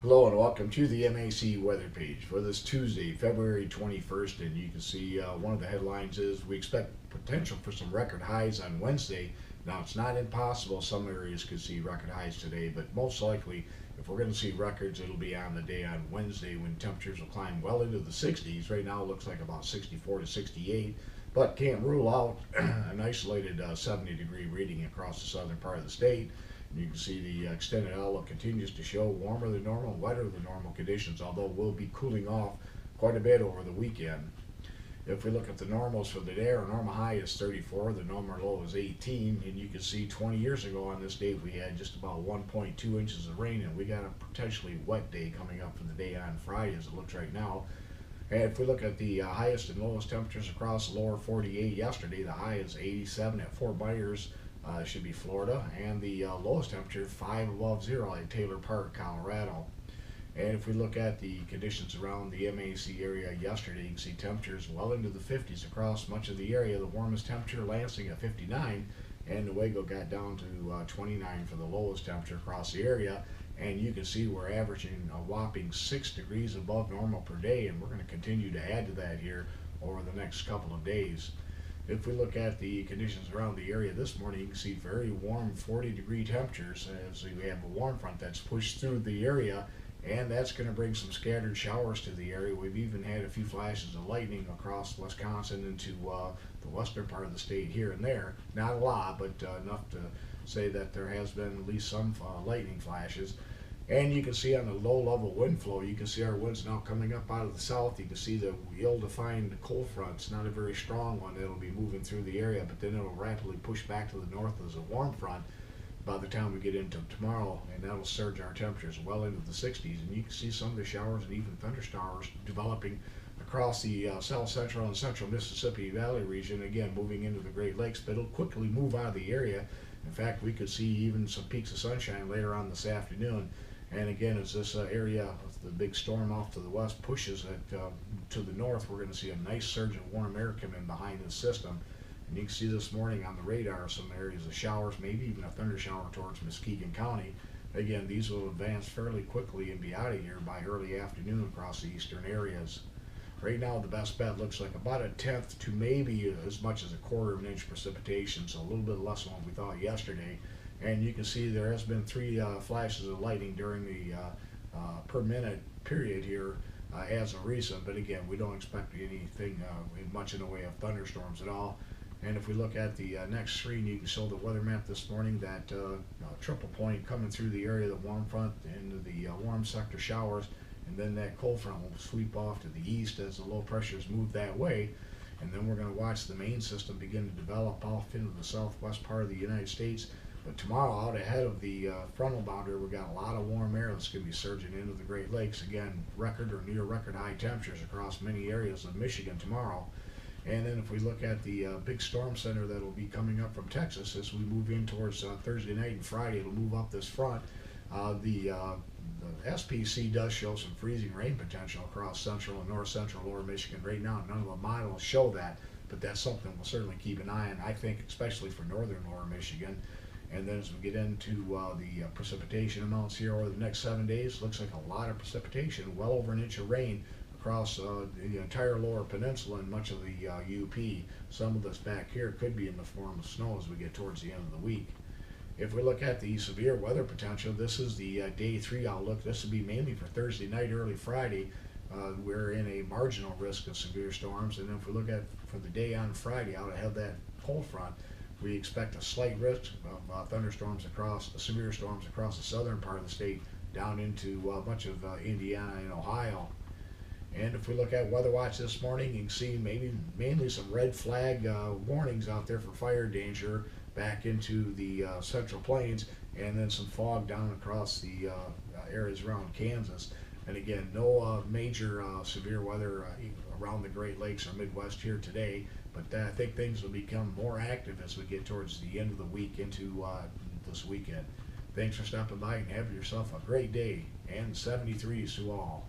Hello and welcome to the MAC weather page for this Tuesday, February 21st. And you can see one of the headlines is we expect potential for some record highs on Wednesday. Now, it's not impossible. Some areas could see record highs today, but most likely, if we're going to see records, it'll be on the day on Wednesday when temperatures will climb well into the 60s. Right now, it looks like about 64 to 68, but can't rule out an isolated 70-degree reading across the southern part of the state. You can see the extended outlook continues to show warmer than normal, wetter than normal conditions, although we'll be cooling off quite a bit over the weekend. If we look at the normals for the day, our normal high is 34, the normal low is 18, and you can see 20 years ago on this date we had just about 1.2 inches of rain, and we got a potentially wet day coming up for the day on Friday as it looks right now. And if we look at the highest and lowest temperatures across the lower 48 yesterday, the high is 87 at Fort Myers, should be Florida, and the lowest temperature 5 above zero at Taylor Park, Colorado. And if we look at the conditions around the MAC area yesterday, you can see temperatures well into the 50s across much of the area. The warmest temperature Lansing at 59, and Newaygo got down to 29 for the lowest temperature across the area. And you can see we're averaging a whopping 6 degrees above normal per day, and we're going to continue to add to that here over the next couple of days. If we look at the conditions around the area this morning, you can see very warm 40-degree temperatures as we have a warm front that's pushed through the area, and that's going to bring some scattered showers to the area. We've even had a few flashes of lightning across Wisconsin into the western part of the state here and there. Not a lot, but enough to say that there has been at least some lightning flashes. And you can see on the low-level wind flow, you can see our winds now coming up out of the south. You can see the ill-defined cold front. It's not a very strong one that'll be moving through the area, but then it'll rapidly push back to the north as a warm front by the time we get into tomorrow, and that'll surge our temperatures well into the 60s. And you can see some of the showers and even thunderstorms developing across the south central and central Mississippi Valley region, again moving into the Great Lakes, but it'll quickly move out of the area. In fact, we could see even some peaks of sunshine later on this afternoon. And again, as this area, the big storm off to the west pushes it to the north, we're going to see a nice surge of warm air come in behind this system. And you can see this morning on the radar some areas of showers, maybe even a thunder shower towards Muskegon County. Again, these will advance fairly quickly and be out of here by early afternoon across the eastern areas. Right now, the best bet looks like about a tenth to maybe as much as a quarter of an inch precipitation, so a little bit less than what we thought yesterday. And you can see there has been 3 flashes of lightning during the per minute period here as of recent, but again, we don't expect anything much in the way of thunderstorms at all. And if we look at the next screen, you can show the weather map this morning, that triple point coming through the area of the warm front into the warm sector showers, and then that cold front will sweep off to the east as the low pressures move that way. And then we're going to watch the main system begin to develop off into the southwest part of the United States. But tomorrow, out ahead of the frontal boundary, we've got a lot of warm air that's going to be surging into the Great Lakes. Again, record or near record high temperatures across many areas of Michigan tomorrow. And then if we look at the big storm center that will be coming up from Texas as we move in towards Thursday night and Friday, it'll move up this front. The SPC does show some freezing rain potential across central and north central lower Michigan. Right now, none of the models show that, but that's something we'll certainly keep an eye on, I think, especially for northern lower Michigan. And then as we get into the precipitation amounts here over the next 7 days, looks like a lot of precipitation, well over an inch of rain across the entire lower peninsula and much of the UP. Some of this back here could be in the form of snow as we get towards the end of the week. If we look at the severe weather potential, this is the day 3 outlook. This will be mainly for Thursday night, early Friday. We're in a marginal risk of severe storms. And then if we look at for the day on Friday, out ahead of that cold front, we expect a slight risk of thunderstorms across, severe storms across the southern part of the state down into much of Indiana and Ohio. And if we look at Weather Watch this morning, you can see mainly some red flag warnings out there for fire danger back into the central plains, and then some fog down across the areas around Kansas. And again, no major severe weather around the Great Lakes or Midwest here today, but I think things will become more active as we get towards the end of the week into this weekend. Thanks for stopping by and have yourself a great day, and 73s to all.